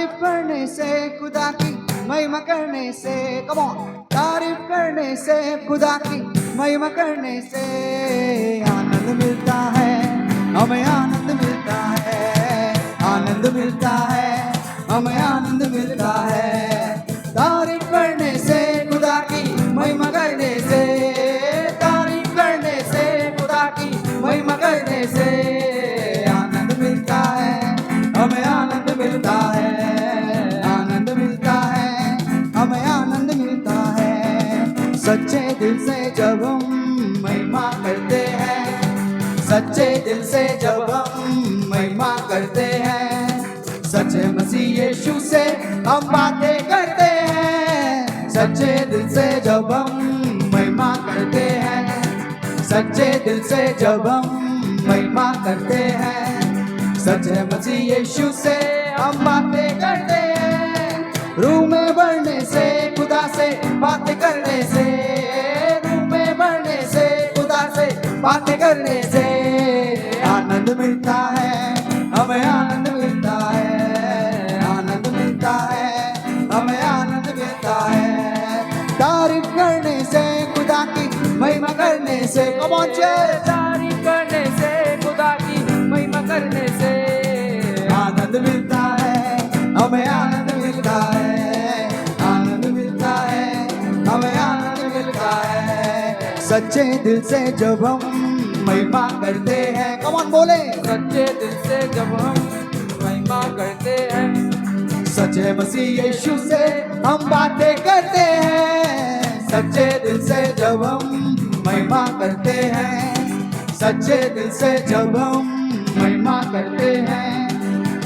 तारीफ करने से खुदा की महिमा करने से, कम ऑन, तारीफ करने से खुदा की महिमा करने से आनंद मिलता है, हमें आनंद मिलता है, आनंद मिलता है, हमें आनंद मिलता है। तारीफ करने से खुदा की महिमा करने से, तारीफ करने से खुदा की महिमा करने से आनंद मिलता है, हमें आनंद मिलता है, आनंद मिलता है, हमें आनंद मिलता है। सच्चे दिल से जब हम महिमा करते हैं, सच्चे दिल से जब हम महिमा करते हैं, सच्चे मसीह यीशु से हम बातें करते हैं। सच्चे दिल से जब हम महिमा करते हैं, सच्चे दिल से जब हम महिमा करते हैं, सच्चे मसीह यीशु से हम बातें करते हैं। रूह में बढ़ने से खुदा से बातें करने से, रूह में बढ़ने से खुदा से बातें करने से आनंद मिलता है, हमें आनंद मिलता है, आनंद मिलता है, हमें आनंद मिलता है। तारीफ करने से खुदा की महिमा करने से, कम ऑन चर्च, तारीफ करने से खुदा की महिमा करने से आनंद मिलता है, हमें आनंद मिलता है, आनंद मिलता है, हमें आनंद मिलता है। सच्चे दिल से जब हम महिमा करते हैं, कम ऑन बोले, सच्चे दिल से जब हम महिमा करते हैं, सच्चे मसीह यीशु से हम बातें करते हैं। सच्चे दिल से जब हम महिमा करते हैं, सच्चे दिल से जब हम महिमा करते हैं,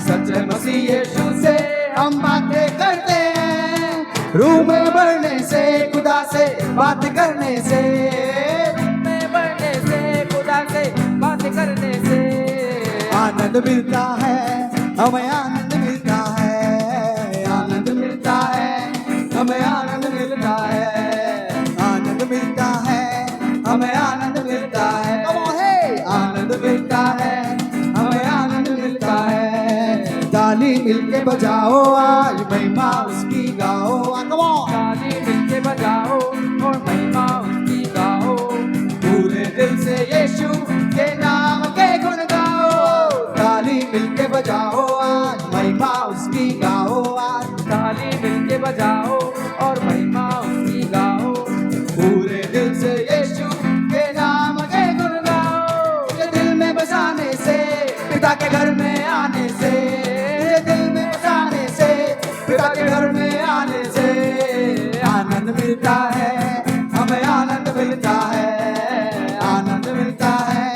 सच्चे मसीह यीशु से हम बातें करते हैं। रूह में बढ़ने से खुदा से बात करने से, रूह में बढ़ने से खुदा से बात करने से आनंद मिलता है, हमें आनंद मिलता है, आनंद मिलता है, हमें आनंद मिलता है, आनंद मिलता है, हमें आनंद मिलता है, आनंद मिलता है, हमें आनंद मिलता है। ताली मिलके बजाओ आज महिमा उसकी गाओ, ताली मिलके बजाओ और महिमा उसकी गाओ, पूरे दिल से यीशु के नाम के गुण गाओ। ताली मिलके बजाओ आज महिमा उसकी गाओ, आज ताली मिलके बजाओ और महिमा उसकी गाओ, पूरे दिल से यीशु के नाम के गुण गाओ। ये दिल में बसाने से पिता के घर में आने से, ये दिल में बसाने से पिता के घर में आने से आनंद मिलता है, हमें आनंद मिलता है, आनंद मिलता है,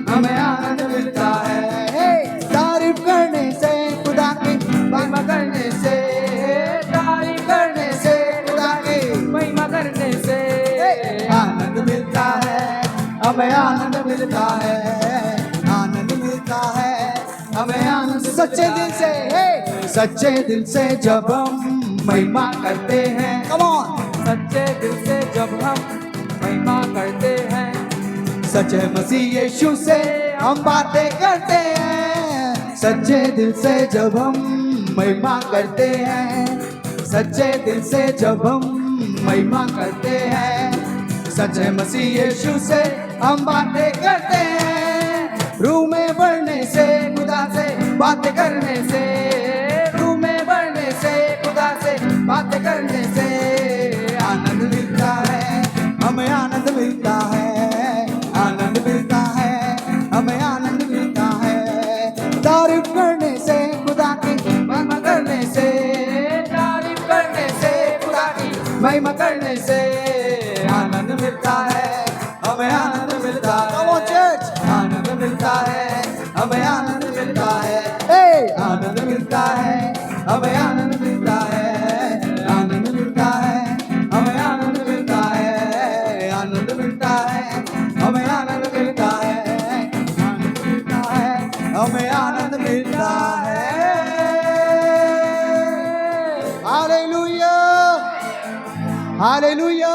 हमें आनंद मिलता है। तारीफ करने से खुदा की महिमा करने से, तारीफ करने से खुदा की महिमा करने से आनंद मिलता है, हमें आनंद मिलता है, आनंद मिलता है, हमें आनंद। सच्चे दिल से, सच्चे दिल से जब हम महिमा करते हैं, कम ऑन, सच्चे दिल से जब हम महिमा करते हैं, सच्चे मसीह यीशु से हम बातें करते हैं। सच्चे दिल से जब हम महिमा करते हैं, सच्चे दिल से जब हम महिमा करते हैं, सच्चे मसीह यीशु से हम बातें करते हैं। रूह में बढ़ने से खुदा से बातें करने से, रूह में बढ़ने से खुदा से बातें करने से आनंद मिलता है, हमें आनंद मिलता है, आनंद मिलता है, हमें आनंद मिलता है। तारीफ करने से खुदा की महिमा करने से, तारीफ करने से खुदा की महिमा करने से आनंद मिलता है, हमें आनंद मिलता है, आनंद मिलता है, हमें आनंद मिलता है, आनंद मिलता है, हमें आनंद मिलता है, आनंद मिलता है, हमें आनंद मिलता है, आनंद मिलता है, हमें आनंद मिलता है, आनंद मिलता है, हमें आनंद मिलता है। Hallelujah, hallelujah.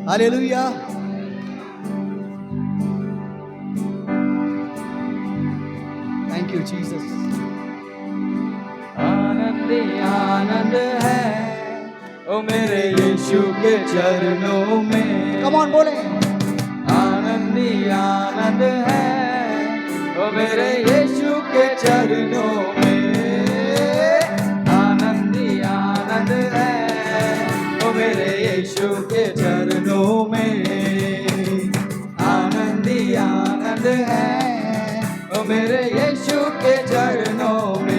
Hallelujah. Thank you Jesus. आनंद ही आनंद है ओ मेरे यीशु के चरणों में। कम ऑन बोले। आनंद ही आनंद है ओ मेरे यीशु के चरणों में। आनंद ही आनंद है ओ मेरे यीशु के चरणों में। आनंद ही आनंद है ओ मेरे यीशु के चरणों में।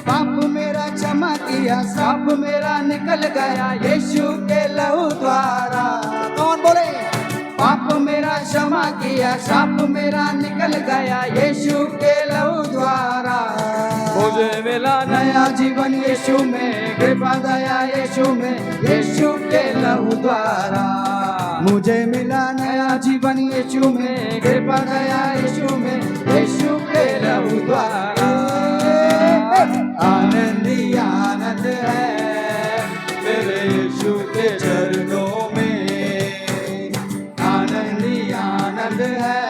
पाप मेरा क्षमा किया, श्राप मेरा निकल गया यीशु के लहू द्वारा। कौन बोले? पाप मेरा क्षमा किया, श्राप मेरा निकल गया यीशु के लहू द्वारा। मुझे मिला नया जीवन यीशु में, कृपा दया यीशु में, यीशु के लहू द्वारा। मुझे मिला नया जीवन यीशु में, कृपा दया यीशु में, यीशु के लहू द्वारा। आनंद ही आनंद है मेरे यीशु के चरणों में। आनंद ही आनंद है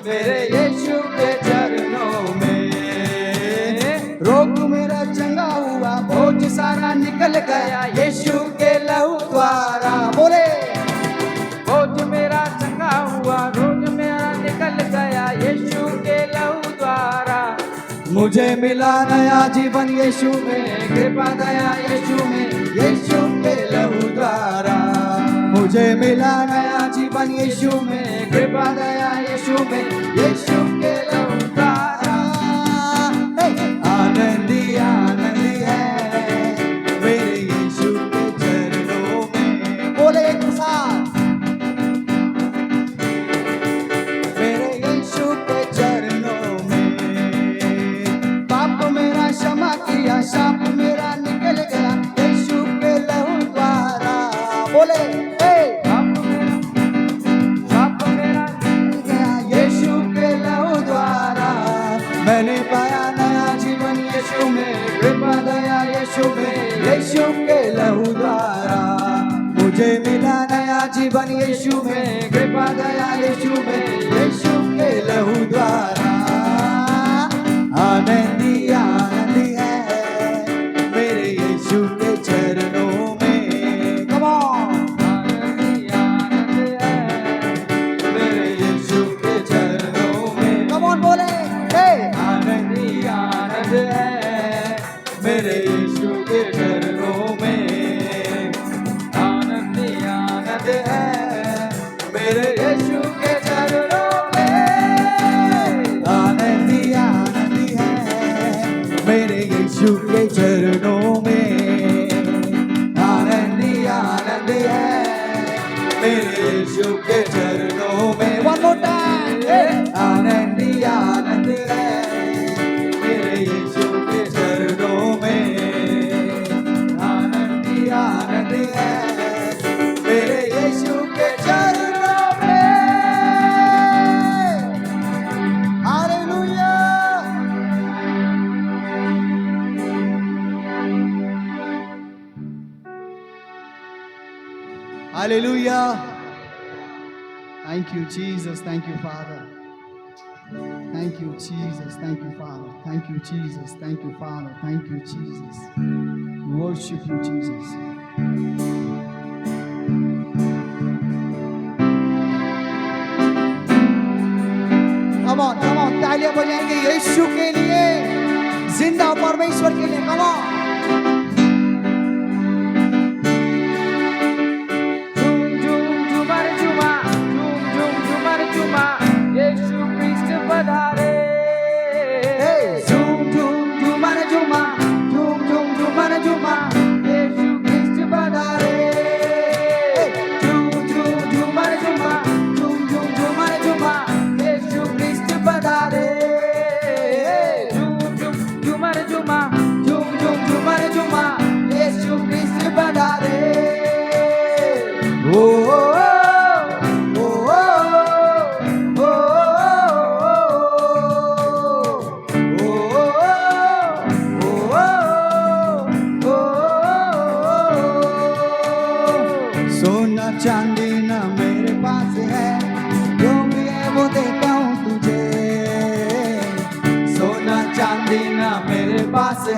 मेरे यीशु के चरणों में। रोग मेरा चंगा हुआ, बोझ सारा निकल गया यीशु के लहू द्वारा। बोले। बोझ मेरा चंगा हुआ, रोग मेरा निकल गया यीशु के लहू द्वारा। मुझे मिला नया जीवन यीशु में, कृपा दया यीशु में, यीशु के लहू द्वारा। मुझे मिला नया जीवन यीशु में, में कृपा दया यीशु में, यीशु के लहू द्वारा। आनंद ही है मेरे यीशु के चरणों में। बोले एक साथ। मेरे यीशु के चरणों में। पाप मेरा क्षमा किया, शाप मेरा निकल गया यीशु के लहू द्वारा। बोले। पाप मेरा गया यीशु के लहू द्वारा। मैंने पाया नया जीवन यीशु में, कृपा दया यीशु में, यीशु के लहू द्वारा। मुझे मिला नया जीवन यीशु में, कृपा दया यीशु में, यीशु के लहू द्वारा। आनंद ही है मेरे यीशु के चरणों में। Come on. आनंद ही आनंद है मेरे यीशु के चरणों में। कम ऑन बोले। आनंद ही आनंद है मेरे यीशु के चरणों में। आनंद ही आनंद है मेरे यीशु के चरणों में। आनंद ही है मेरे यीशु के चरणों में। आनंद ही आनंद है मेरे यीशु के चरणों में। One more time. आनंद ही आनंद है मेरे यीशु के चरणों में। आनंद ही आनंद है मेरे यीशु के चरणों में। Hallelujah. Hallelujah. Thank you, Jesus. Thank you, Father. Thank you, Jesus. Thank you, Father. Thank you, Jesus. Thank you, Father. Thank you, Jesus. Worship you, Jesus. Come on. तालियां बजाएंगे यीशु के लिए, जिंदा परमेश्वर के लिए। Come on. यीशु ख्रिस्ट पधारे। झूम झूम झूमर झूमा, झूम झूम झूमर झूमा। यीशु ख्रिस्ट पधारे। झूम झूम झूमर झूमा, झूम झूम झूमर झूमा। यीशु ख्रिस्ट पधारे। झूम झूम झूमर झूमा, झूम झूम झूमर झूमा। यीशु ख्रिस्ट पधारे। ओ सोना चांदी ना मेरे पास है, जो भी है वो देता हूँ तुझे।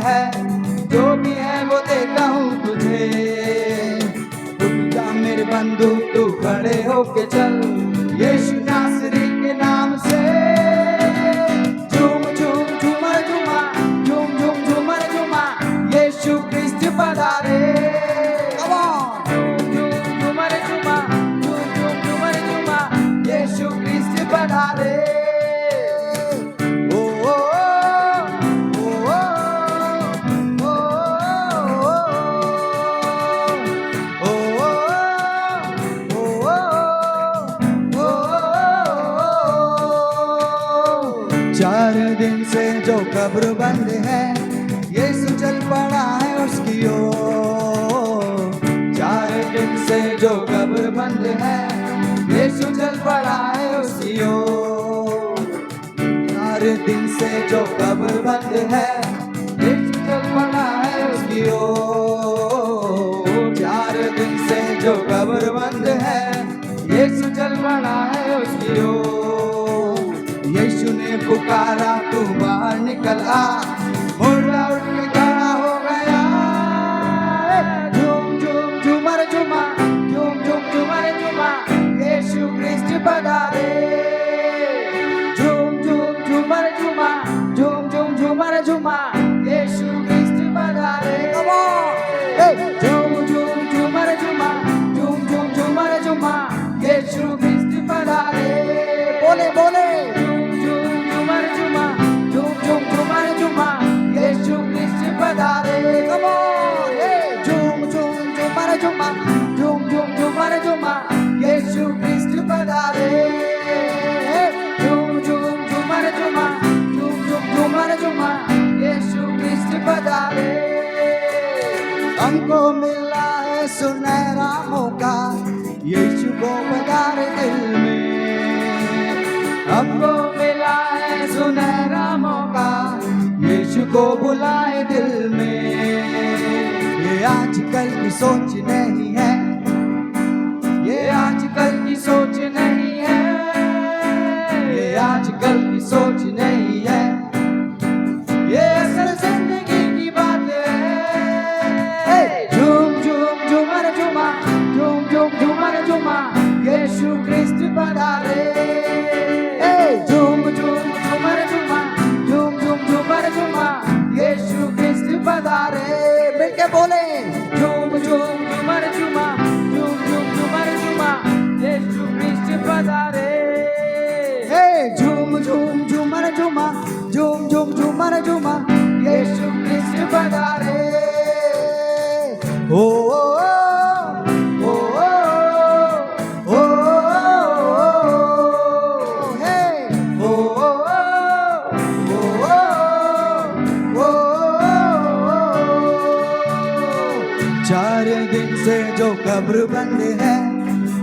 है, जो भी है वो देता हूँ तुझे। रुक जा मेरे बंधु तू खड़े होके चल, यीशु नासरी के नाम से झूम झूम झूमर झूमा, झूम झूम झूमर झूमा, यीशु क्रिस्त पधारे। Come on. झूम झूमर झूमा, झूम झूम झूमर झूमा, यीशु क्रिस्त पधारे। Oh, oh, oh, चार दिन से जो कब्र बंद है, यीशु चल पड़ा है उसकी ओर। 4 दिन से जो कब्र बंद है, यीशु चल पड़ा है उसकी ओर। 4 दिन से जो कब्र बंद है, यीशु चल पड़ा है उसकी ओर। 4 दिन से जो कब्र बंद है, यीशु चल पड़ा है उसकी ओर। यीशु ने पुकारा तू बाहर निकल आ, मुर्दा उठ के खड़ा हो गया। झूम झूम झूमर झूमा, झूम झूम झूमर झूमा, यीशु क्रिस्त पधारे। झूम झूम झूमर झूमा, झूम झूम झूमर झूमा, यीशु क्रिस्त पधारे। Come on. Hey. झूम झूम झूमर झूमा, झूम झूम झूमर झूमा, यीशु क्रिस्त पधारे। बोले बोले झूम झूम झूमर झूमा, झूम झूम झूमर झूमा, यीशु क्रिस्त पधारे। Come on. Hey. झूम झूम झूमर झूमा, झूम झूम झूमर झूमा, यीशु क्रिस्त पधारे। झूम झूम झूमर झूमा, झूम झूम झूमर झूमा, यीशु क्रिस्त पधारे। हमको मिला है सुनहरा मौका, यीशु को पधारे दिल में। हमको मिला है सुनहरा मौका, यीशु को बुलाए दिल में। ये आजकल की सोच नहीं है, ये आजकल की सोच नहीं है, ये आजकल की सोच नहीं है, ये असल जिंदगी की बात है। झूम झूम झूमर झूमा, झूम झूम झूमर झूमा, यीशु क्रिस्त पधारे। झूम झूम झूमर झूमा, झूम झूम झूमर झूमा, यीशु क्रिस्त पधारे। मिलके बोले झूम झूम झूमर झूमा, झूम झूम झूमर झूमा, यीशु क्रिस्त पधारे। झूम झूम झूमर झूमा, झूम झूम झूमर झूमा, यीशु क्रिस्त पधारे। ओ ओ ओ ओ हे ओ ओ 4 दिन से जो कब्र बंद है,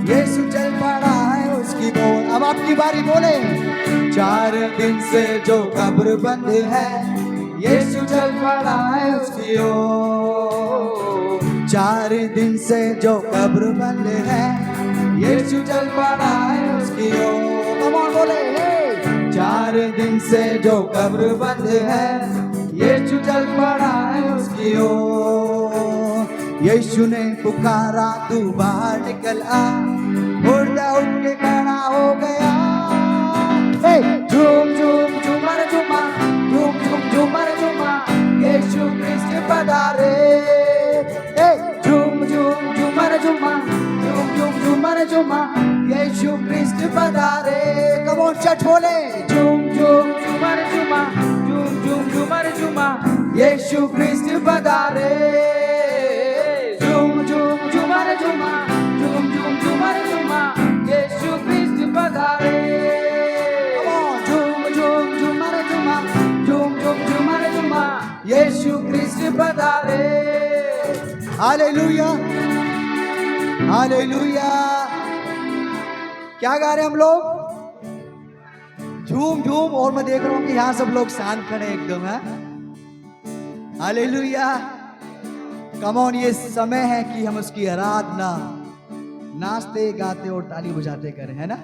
यीशु चल पड़ा है उसकी ओर। अब आपकी बारी बोले 4 दिन से जो कब्र बंद है, यीशु चल पड़ा है उसकी ओर। 4 दिन से जो कब्र बंद है, यीशु चल पड़ा है उसकी ओर। कम ऑन बोले 4 दिन से जो कब्र बंद है, यीशु चल पड़ा है उसकी ओर। यीशु ने पुकारा तू बाहर निकल आ, मुर्दा उठ के खड़ा हो गया। झूम झूम झूमर झूमा, झूम झूम झूमर झूमा, यीशु क्रिस्त पधारे। झूम झूम झूमर झूमा, झूम झूम झूमर झूमा, यीशु क्रिस्त पधारे। कम ऑन चट बोले झूम झूम झूमर झूमा, झूम झूम झूमर झूमा, यीशु क्रिस्त पधारे। झूम झूम झूमर झूमा, झूम झूम झूमर झूमा, यीशु क्रिस्त पधारे। झूम झूम झूमर झूमा, झूम झूम झूमर झूमा, यीशु क्रिस्त पधारे। Hallelujah hallelujah. क्या गा रहे हैं हम लोग? झूम झूम। और मैं देख रहा हूं कि यहां सब लोग शांत खड़े एकदम है। हालेलुया। कम ऑन, ये समय है कि हम उसकी आराधना नाचते गाते और ताली बजाते करें, है ना?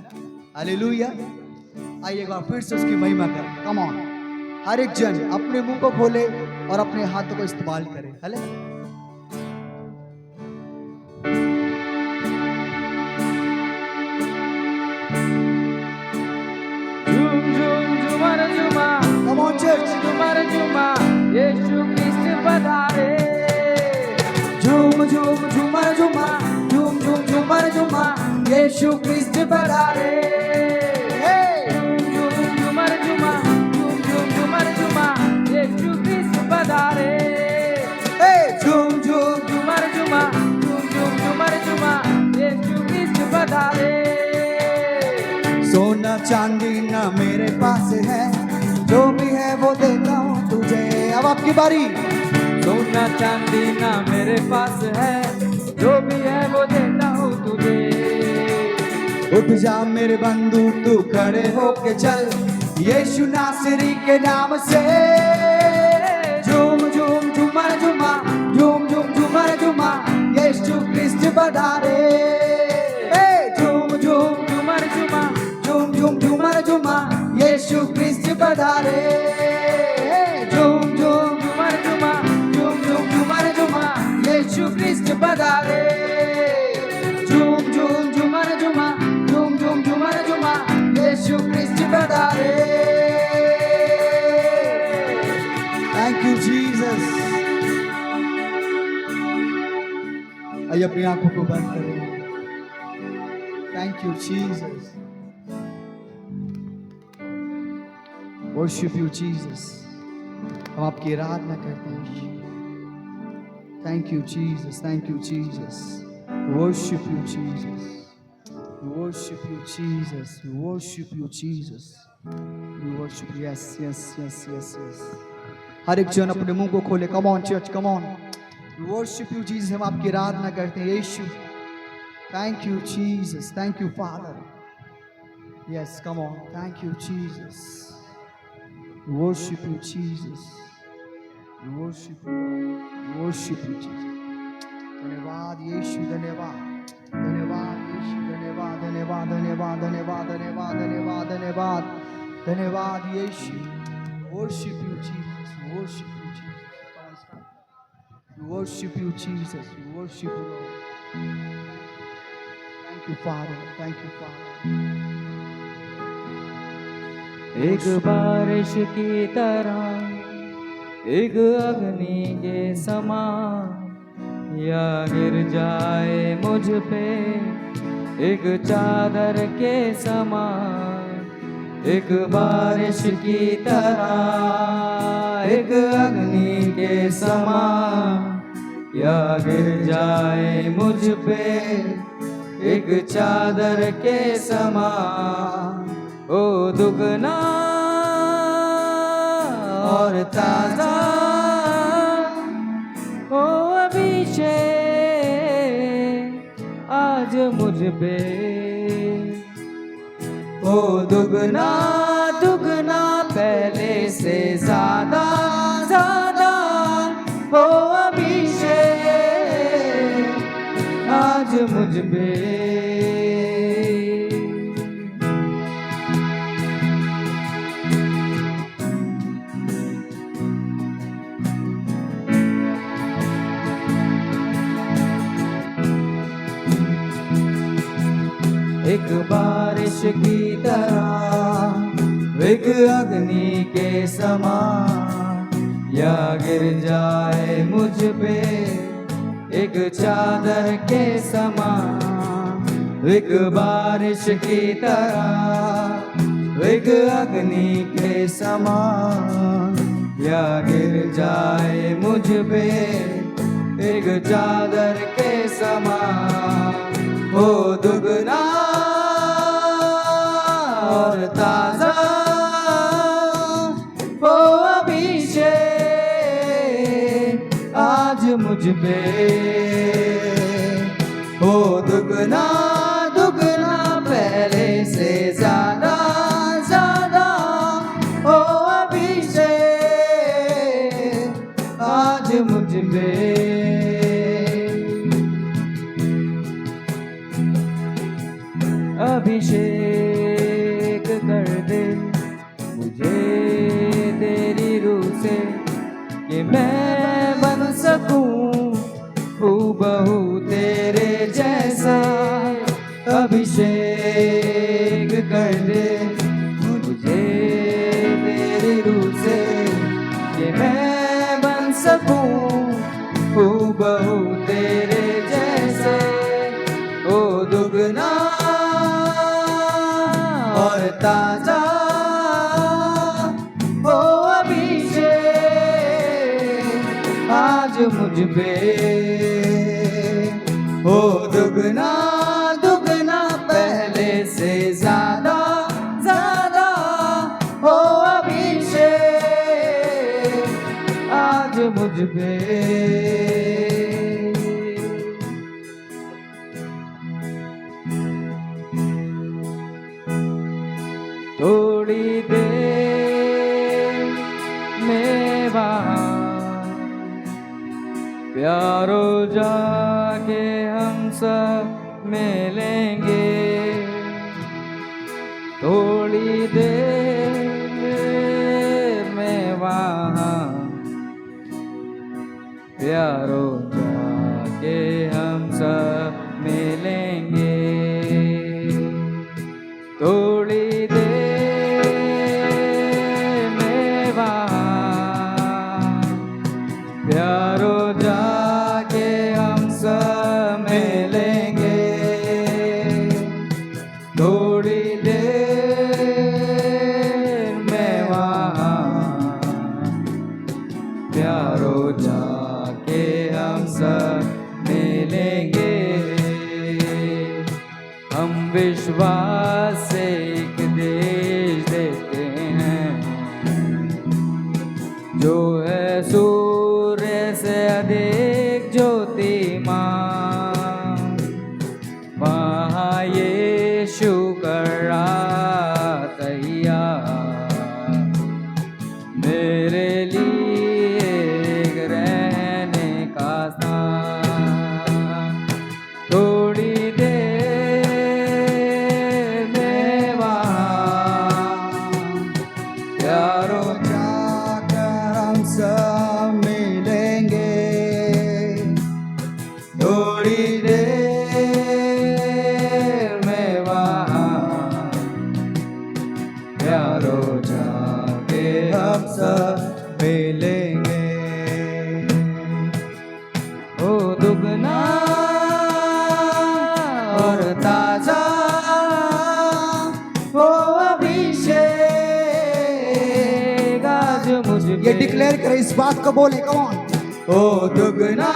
हालेलुया। आइए एक बार फिर से उसकी महिमा करें। Come on. हर एक जन अपने मुंह को खोले और अपने हाथों को इस्तेमाल करे। हले झूम झूम झूमर झूमा, कम ऑन चर्च, झूमर झूमा, यीशु ख्रिस्ट पधारे। झूम झूम झूमर झूमा, झूम झूम झूमर झूमा, यीशु ख्रिस्ट पधारे। झूम झूम झूमर झूमा, झूम झूम झूमर झूमा, यीशु ख्रिस्ट पधारे। झूम झूम झूमर झूमा, झूम झूम झूमर झूमा, यीशु ख्रिस्ट पधारे। सोना चांदी ना मेरे पास है, जो भी है वो देता हूँ तुझे। अब आपकी बारी। सोना चांदी ना मेरे पास है, जो भी है वो देता हूँ तुझे। उठ जा मेरे बंधु तू खड़े होके चल, यीशु नासरी के नाम से। झूम झूम झूमर झूमा, झूम झूम झूमर झूमा, यीशु ख्रिस्ट पधारे। झूम झूम झूमर झूमा, झूम झूम झूमर झूमा, यीशु ख्रिस्ट पधारे। झूम झूम झूमर झूमा, झूम झूम झूमर झूमा, यीशु ख्रिस्ट पधारे। झूम झूम झूमर झूमा, झूम झूम झूमर झूमा, यीशु ख्रिस्ट पधारे। Thank you Jesus. आइए अपनी आंखों को बंद करें। Thank you Jesus. Worship you Jesus. हम आपकी आराधना करते हैं। Thank you Jesus, thank you Jesus. Worship you Jesus, worship you Jesus, we worship you Jesus, we worship you. Yes, yes, yes, yes, yes. हर एक जन अपने मुंह को खोले। Come on church, come on. we worship you Jesus। हम आपकी आराधना करते हैं यीशु। Thank you Jesus, thank you father. Yes, come on. Thank you Jesus. we worship you Jesus, we worship you, we worship you Jesus। धन्यवाद यीशु, धन्यवाद, धन्यवाद यीशु, धन्यवाद, धन्यवाद, धन्यवाद, धन्यवाद, धन्यवाद, धन्यवाद, धन्यवाद, धन्यवाद यीशु। worship you Jesus, worship you Jesus, we worship you Jesus, we worship you Lord। thank you Father, thank you Father। एक बारिश की तरह, एक अग्नि के समान, या गिर जाए मुझ पे एक चादर के समान। एक बारिश की तरह, एक अग्नि के समान, या गिर जाए मुझ पे एक चादर के समान। ओ दुगना और ताजा, ओ अभिषेक आज मुझ पे। ओ दुगना दुगना पहले से ज्यादा ज्यादा, ओ अभिषेक आज मुझ पे। एक बारिश की तरह, एक अग्नि के समान, या गिर जाए मुझ पे एक चादर के समान। एक बारिश की तरह, एक अग्नि के समान, या गिर जाए मुझ पे एक चादर के समान। ओ दुगना और ताजा, ओ अभिषेक आज मुझ पे। ओ दुगना दुगना पहले से ज्यादा ज्यादा, ओ अभिषेक आज मुझ पे। अभिषेक कर दे मुझे तेरी अभिषेक कर दे मुझे तेरी रूह से, कि मैं बन सकूं हूबहू तेरे जैसे। ओ दुगना और ताजा ओ अभिषेक आज मुझ पे, ओ दुगना दुगना पहले से ज्यादा ज्यादा, ओ अभिषेक आज मुझ पे। थोड़ी देर में वहाँ प्यारो जाके हम सब मिलेंगे। थोड़ी देर में वहाँ प्यारो जाके हम सब मिलेंगे। थोड़ी प्यारो जाके हम सब मिलेंगे। थोड़ी देर में वहाँ प्यारो जाके हम सब मिलेंगे। हम विश्वास से एक देश देते हैं जो है सूर्य से अधिक ज्योतिमान। वहाँ यीशु कर रहा तैयार मेरे लिए एक रहने का स्थान। थोड़ी देर में वहाँ प्यारो सब मिलेंगे। थोड़ी देर में वहाँ प्यारो जाके हम सब मिलेंगे। ओ दुगना और ताजा ओ अभिषेक आज मुझ पे। ये डिक्लेयर करे, इस बात को बोले, कौन? ओ दुगना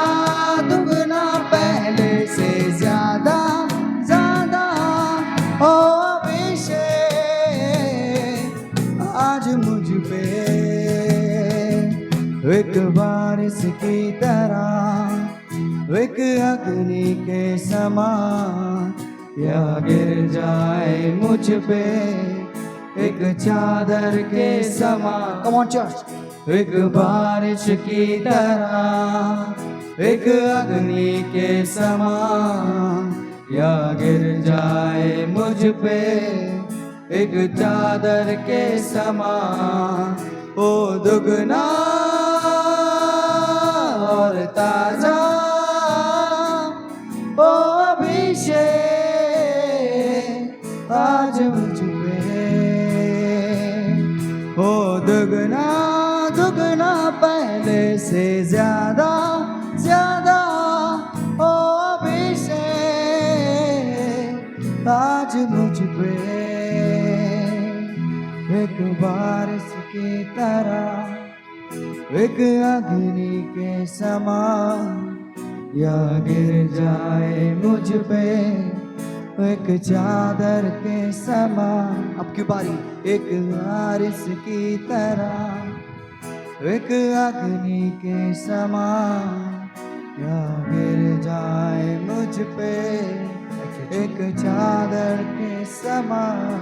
दुगना पहले से ज्यादा ज्यादा, ओ अभिषेक आज मुझ पे। एक बारिश की तरह, एक अग्नि के समान, या गिर जाए मुझ पे एक चादर के समान। कम ऑन चर्च। एक बारिश की तरह, एक अग्नि के समान, या गिर जाए मुझ पे एक चादर के समान। ओ दुगना और ताजा ओ अभिषेक आज मुझ पे। ओ दुगना दुगना पहले से ज्यादा ज्यादा, ओ अभिषेक आज मुझ पे। एक बारिश की तरह, एक अग्नि के समान, या गिर जाए मुझ पे एक चादर के समान। अब की बारी। एक बारिश की तरह, एक अग्नि के समान, या गिर जाए मुझ पे एक चादर के समान।